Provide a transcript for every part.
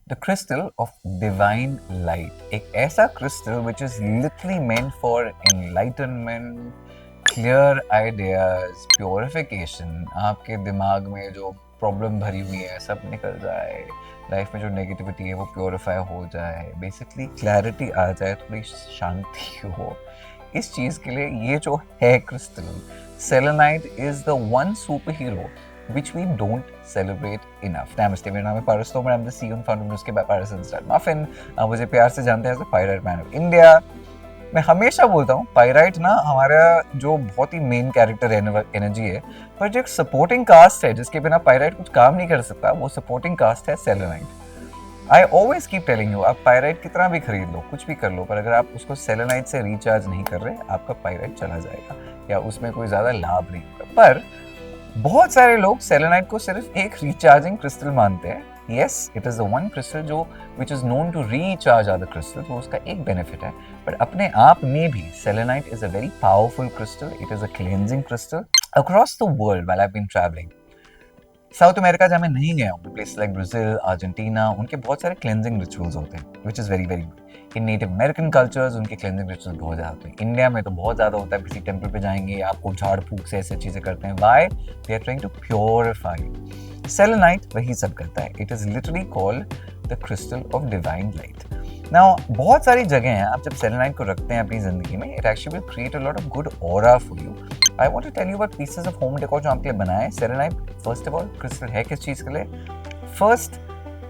The crystal of divine light, एक ऐसा crystal which is literally meant for enlightenment, clear ideas, purification. आपके दिमाग में जो प्रॉब्लम भरी हुई है सब निकल जाए, लाइफ में जो नेगेटिविटी है वो प्योरीफाई हो जाए, बेसिकली क्लैरिटी आ जाए, थोड़ी शांति हो। इस चीज के लिए ये जो है crystal selenite is the one super hero which we don't celebrate enough. नमस्ते, मेरा नाम है पारस Tomar, I'm the CEO and founder of उसके पारस इंस्टेंट मफिन। मुझे प्यार से जानते हैं as the pyrite man of India. मैं हमेशा बोलता हूँ पायराइट ना हमारा जो बहुत ही मेन कैरेक्टर एनर्जी है, पर जो एक सपोर्टिंग कास्ट है जिसके बिना पायराइट कुछ काम नहीं कर सकता, वो सपोर्टिंग कास्ट है selenite. I always keep telling you, आप पायराइट कितना भी खरीद लो, कुछ भी कर लो, पर अगर आप उसको सेलेनाइट से रिचार्ज नहीं कर रहे, आपका पायराइट चला जाएगा या उसमें कोई ज्यादा लाभ नहीं होगा। पर बहुत सारे लोग सेलेनाइट को सिर्फ एक रिचार्जिंग क्रिस्टल मानते हैं। Yes, it is the one crystal जो which is known to recharge other crystal, तो उसका एक बेनिफिट है। बट अपने आप में भी selenite is a very powerful crystal. It is a cleansing crystal. Across the world while I have been travelling, South America जहाँ मैं नहीं गया हूँ, प्लेस लाइक ब्राजील, अर्जेंटीना, उनके बहुत सारे क्लेंजिंग रिचुअल्स होते हैं which is very very good. In native American cultures उनके क्लेंजिंग रिचुअल्स बहुत ज़्यादा होते हैं। इंडिया में तो बहुत ज़्यादा होता है, किसी टेम्पल पे जाएंगे आपको झाड़ फूक से ऐसे चीज़ें करते हैं। Why? They are trying to purify. Selenite वही सब करता है। It is literally called the crystal of divine light. Now बहुत सारी जगह हैं, आप जब सेलेनाइट को रखते हैं अपनी जिंदगी में, it actually will create a lot of good aura for you. I want to tell you about pieces of home decor जो आपके लिए बनाए। Selenite first of all crystal है किस चीज के लिए? First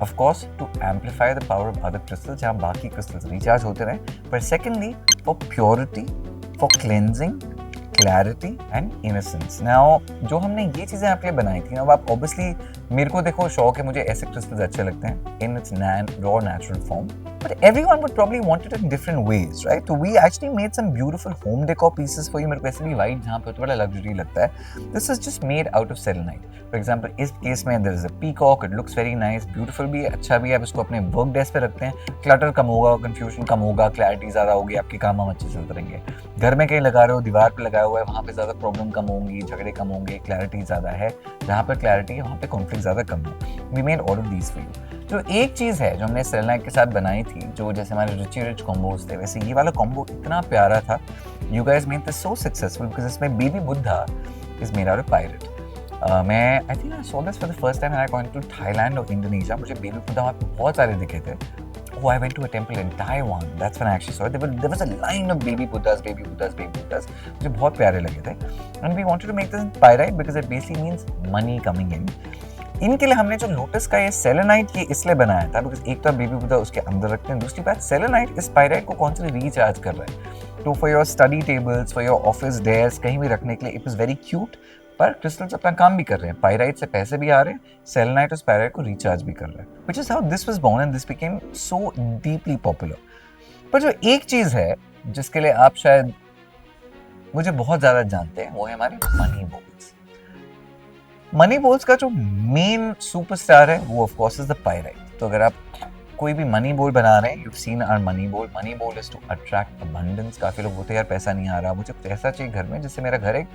of course to amplify the power of other crystals, जहां बाकी क्रिस्टल्स रिचार्ज होते रहे। पर secondly for purity, for cleansing, clarity and innocence. Now जो हमने ये चीजें आपके लिए बनाई थी ना, अब आप ऑब्वियसली, मेरे को देखो शौक है, मुझे ऐसे क्रिस्टल्स अच्छे लगते हैं in its raw natural form, but everyone would probably want it in different ways, right? So we actually made some beautiful home decor pieces for you. मेरे को ऐसे भी white जहाँ पे तो बड़ा luxury लगता है। This is just made out of selenite. For example, इस केस में there is a peacock. It looks very nice, beautiful भी है, अच्छा भी है। आप इसको अपने वर्क डेस्क पे रखते हैं, क्लटर कम होगा, कंफ्यूजन कम होगा, क्लैरिटी ज़्यादा होगी, आपके काम हम अच्छे चलते रहेंगे। घर में कहीं लगा रहे हो, दीवार पे लगाया हुआ है, वहाँ पे ज़्यादा प्रॉब्लम कम होंगी, झगड़े कम होंगे, क्लैरिटी ज़्यादा है। जहाँ पर क्लैरिटी है वहाँ पे कॉन्फ्लिक्ट ज़्यादा कम है। We made all of these for you. जो एक चीज़ है जो हमने सेलेनाइट के साथ बनाई थी, जो जैसे हमारे रिच कॉम्बोज थे, वैसे ये वाला कॉम्बो इतना प्यारा था। You guys made this so successful because इसमें baby Buddha is made out of pyrite. मैं I think I saw this for the first time when I went to Thailand और इंडोनेशिया। मुझे बेबी बुद्धा वहाँ पे बहुत सारे दिखे थे। Oh, I went to a temple in Taiwan. That's when I actually saw it. There was a line of baby Buddhas, baby Buddhas, baby Buddhas. मुझे बहुत प्यारे लगे थे. And we wanted to make this in pyrite because it basically means money coming in. इनके लिए हमने जो lotus का ये सेलेनाइट ये इसलिए बनाया था बिकॉज एक तो बेबी बुद्धा उसके अंदर रखते हैं, दूसरी बात सेलेनाइट इस पायराइट को कॉन्स्टेंटली रिचार्ज कर रहा है। तो for your study tables, for your office desk, कहीं भी रखने के लिए इट इज वेरी क्यूट। पर क्रिस्टल्स अपना काम भी कर रहे हैं, पायराइट से पैसे भी आ रहे हैं, सेलेनाइट उस पायराइट को रिचार्ज भी कर रहा है, which is how this was born and this became so deeply popular. पर जो एक चीज है जिसके लिए आप शायद मुझे बहुत ज्यादा जानते हैं, वो है हमारे मनी बॉल्स। मनी बॉल्स का जो मेन सुपरस्टार है वो of course is the pyrite. तो अगर आप कोई भी मनी बॉल बना रहे हैं, you seen our money ball. Money ball is to attract abundance. काफी लोग बोलते हैं यार पैसा नहीं आ रहा, मुझे कुछ ऐसा चाहिए घर में जिससे मेरा घर एक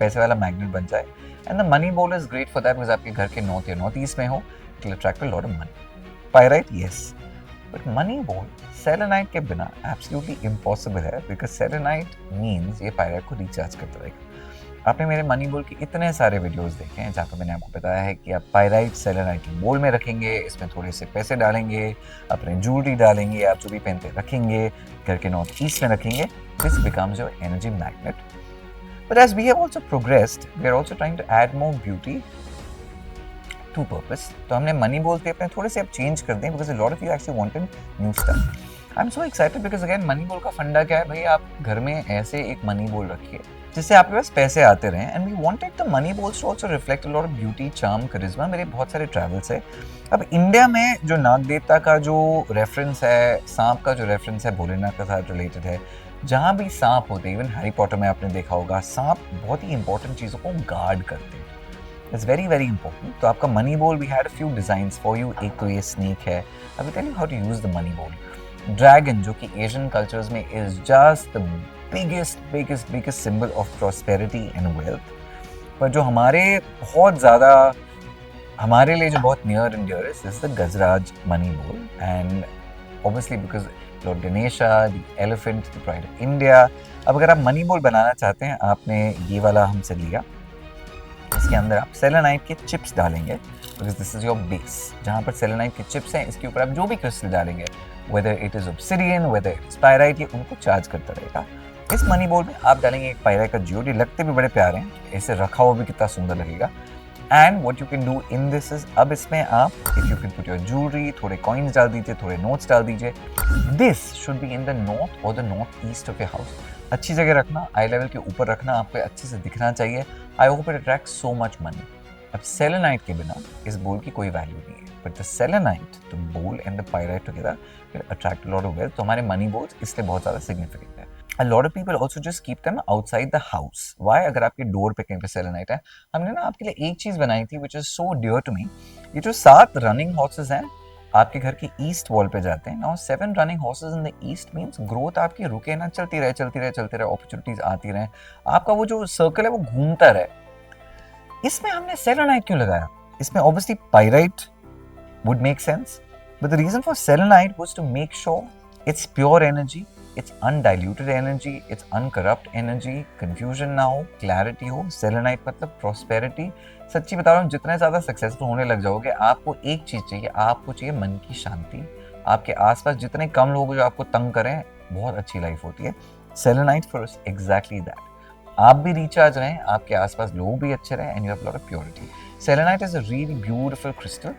पैसे वाला मैग्नेट बन जाए। And the money ball is great for that because आपके घर के नॉर्थ ईस्ट में हो, it will attract a lot of money. Pyrite yes, but money ball selenite के बिना एब्सोल्युटली इम्पॉसिबल है बिकॉज सेलेनाइट मीन्स ये पायराइट को रिचार्ज करता रहेगा। आपने मेरे मनी बॉल के इतने सारे वीडियोस देखे हैं जहाँ पर मैंने आपको बताया है कि आप पायराइट सेलेनाइट के बोल में रखेंगे, इसमें थोड़े से पैसे डालेंगे, अपने ज्वेलरी डालेंगे, आप जो भी पहनते रखेंगे, घर के नॉर्थ ईस्ट में रखेंगे, this becomes your energy magnet. But as we have also progressed, we are also trying to add more beauty to purpose. तो हमने मनी बॉल पे अपने थोड़े से अब चेंज कर दें because a lot of you actually wanted new stuff. I am so excited because again money ball का फंडा क्या है भाई, आप घर में ऐसे एक मनी बॉल रखिए जिससे आपके पास पैसे आते रहें। And we wanted the money balls to also reflect a lot of beauty, charm, करिश्मा। मेरे बहुत सारे ट्रैवल्स है। अब इंडिया में जो नाग देवता का जो रेफरेंस है, सांप का जो रेफरेंस है भोलेनाथ के साथ रिलेटेड है, जहाँ भी सांप होते हैं, इवन हैरी पॉटर में आपने देखा होगा, सांप बहुत ही इंपॉर्टेंट चीज़ों को गार्ड करते हैं। It's very very important. तो आपका money ball we had a few designs for you. एक तो ये स्नेक है, I will tell you how to use the money ball. Dragon जो कि एशियन कल्चर्स में is just the biggest symbol of prosperity and wealth. पर जो हमारे बहुत ज़्यादा हमारे लिए जो बहुत near and dearest is the Gajraj money ball, and obviously because Lord Ganesha, the elephant, the pride of India. अब अगर आप मनी बोल बनाना चाहते हैं, आपने ये वाला हमसे लिया, इसके अंदर आप सेलेनाइट के चिप्स डालेंगे, because this is your base. जहाँ पर सेलेनाइट के चिप्स हैं, इसके ऊपर आप जो भी क्रिस्टल डालेंगे, whether it is obsidian, whether it is pyrite, ये उनको चार्ज करता रहेगा। इस मनी बोल में आप डालेंगे एक पायराइट का जियोड, ये लगते भी बड़े प्यारे हैं, ऐसे रखा हुआ भी कितना सुंदर लगेगा। And what you can do in this is, अब इसमें आप if you can put your jewellery, थोड़े कॉइन्स डाल दीजिए, थोड़े नोट्स डाल दीजिए। This should be in the north or the north east of your house. अच्छी जगह रखना, आई लेवल के ऊपर रखना, आपको अच्छे से दिखना चाहिए। I hope it attract so much money. अब सेलेनाइट के बिना इस बोल की कोई वैल्यू नहीं है, बट द सेलेनाइट, द बोल and the pyrite together will attract a lot of wealth. तो हमारे मनी बोल्स इसलिए बहुत ज़्यादा सिग्निफिकेंट है। A lot of people also just keep them outside the house. Why? अगर आपके डोर पे कहीं पे सेलेनाइट है, हमने ना आपके लिए एक चीज़ बनाई थी which is so dear to me। ये जो 7 रनिंग हॉर्सेस हैं आपके घर की ईस्ट वॉल पे जाते हैं। Now 7 running horses in the east means growth आपकी रुके ना, चलती रहे चलती रहे चलती रहे, अपॉर्चुनिटीज आती रहे, आपका वो जो सर्कल है वो घूमता रहे। इसमें हमने सेलेनाइट क्यों लगाया? इसमें obviously pyrite would make sense, but the reason for selenite was to make sure it's pure energy, it's undiluted energy, it's uncorrupt energy, confusion ना हो, clarity हो। selenite मतलब prosperity। सच्ची बता रहा हूँ, जितने ज़्यादा सक्सेसफुल होने लग जाओगे, आपको एक चीज़ चाहिए, आपको चाहिए मन की शांति। आपके आसपास जितने कम लोग जो आपको तंग करें, बहुत अच्छी लाइफ होती है। selenite for us exactly that। आप भी रिचार्ज रहें, आपके आसपास लोग भी अच्छे रहें, and you have lot of purity. Selenite is a really beautiful crystal.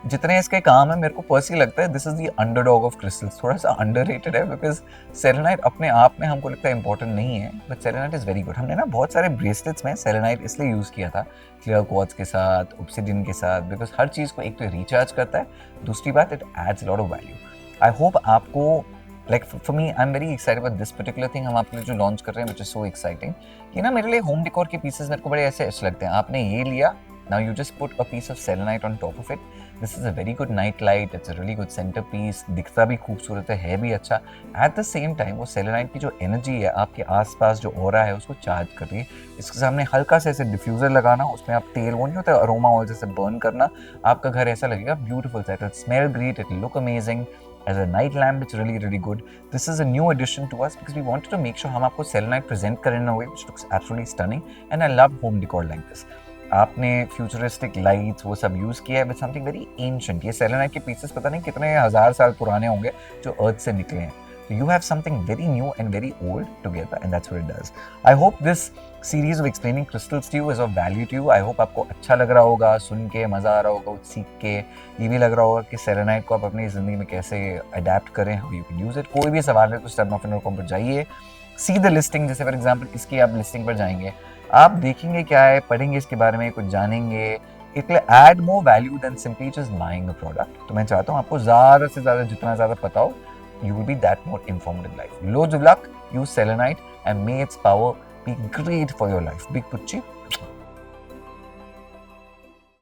जितने इसके काम है, मेरे को पर्सनली लगता है this is the underdog of crystals. थोड़ा सा अंडररेटेड है, बिकॉज सेलेनाइट अपने आप में हमको लगता है इंपॉर्टेंट नहीं है, but selenite is very good. हमने ना बहुत सारे ब्रेसलेट्स में सेलेनाइट इसलिए यूज़ किया था, क्लियर क्वार्ट्ज के साथ, ऑब्सिडियन के साथ, बिकॉज हर चीज़ को एक तो रिचार्ज करता है, दूसरी बात it adds lot of value. I hope आपको like for me, I am very excited about this particular thing हम आपके लिए जो लॉन्च कर रहे हैं, विच इज सो एक्साइटिंग। कि ना मेरे लिए होम डेकोर के पीसेस मेरे को बड़े ऐसे अच्छे लगते हैं। आपने ये लिया, now you just put a piece of selenite on top of it. This is a very good night light, it's a really good centerpiece, दिखता भी खूबसूरत है भी अच्छा। At the same time वो selenite की जो एनर्जी है आपके आसपास जो ऑरा है उसको चार्ज कर रही है। इसके सामने हल्का सा ऐसे डिफ्यूज़र लगाना, उसमें आप तेल, वो नहीं होता अरोमा ऑयल जैसे बर्न करना, आपका घर ऐसा लगेगा ब्यूटीफुल सा, it smell great, it look amazing. As a night lamp, it's really, really good. This is a new addition to us because we wanted to make sure हम आपको selenite present करें in a way which looks absolutely stunning, and I love home decor like this. आपने futuristic lights वो सब use किया है with something very ancient. ये selenite के पीसेस पता नहीं कितने हज़ार साल पुराने होंगे जो अर्थ से निकले हैं। So you have something very new and very old together, and that's what it does. I hope this series of explaining crystals to you is of value to you. I hope आपको अच्छा लग रहा होगा, सुन के मज़ा आ रहा होगा, कुछ सीख के ये भी लग रहा होगा कि सेलेनाइट को आप अपनी ज़िंदगी में कैसे अडेप्ट करें, how you can use it। कोई भी सवाल है तो stepmuffin.com पर जाइए, सी द लिस्टिंग। जैसे फॉर एग्जाम्पल इसकी आप लिस्टिंग पर जाएंगे, आप देखेंगे क्या है, पढ़ेंगे इसके बारे में, कुछ जानेंगे। It will add more value then simply just buying a product. तो मैं चाहता हूँ आपको ज़्यादा से ज़्यादा जितना ज़्यादा पता हो, you will be that more informed in life. Loads of luck, use selenite, and may its power be great for your life. Big Pucci.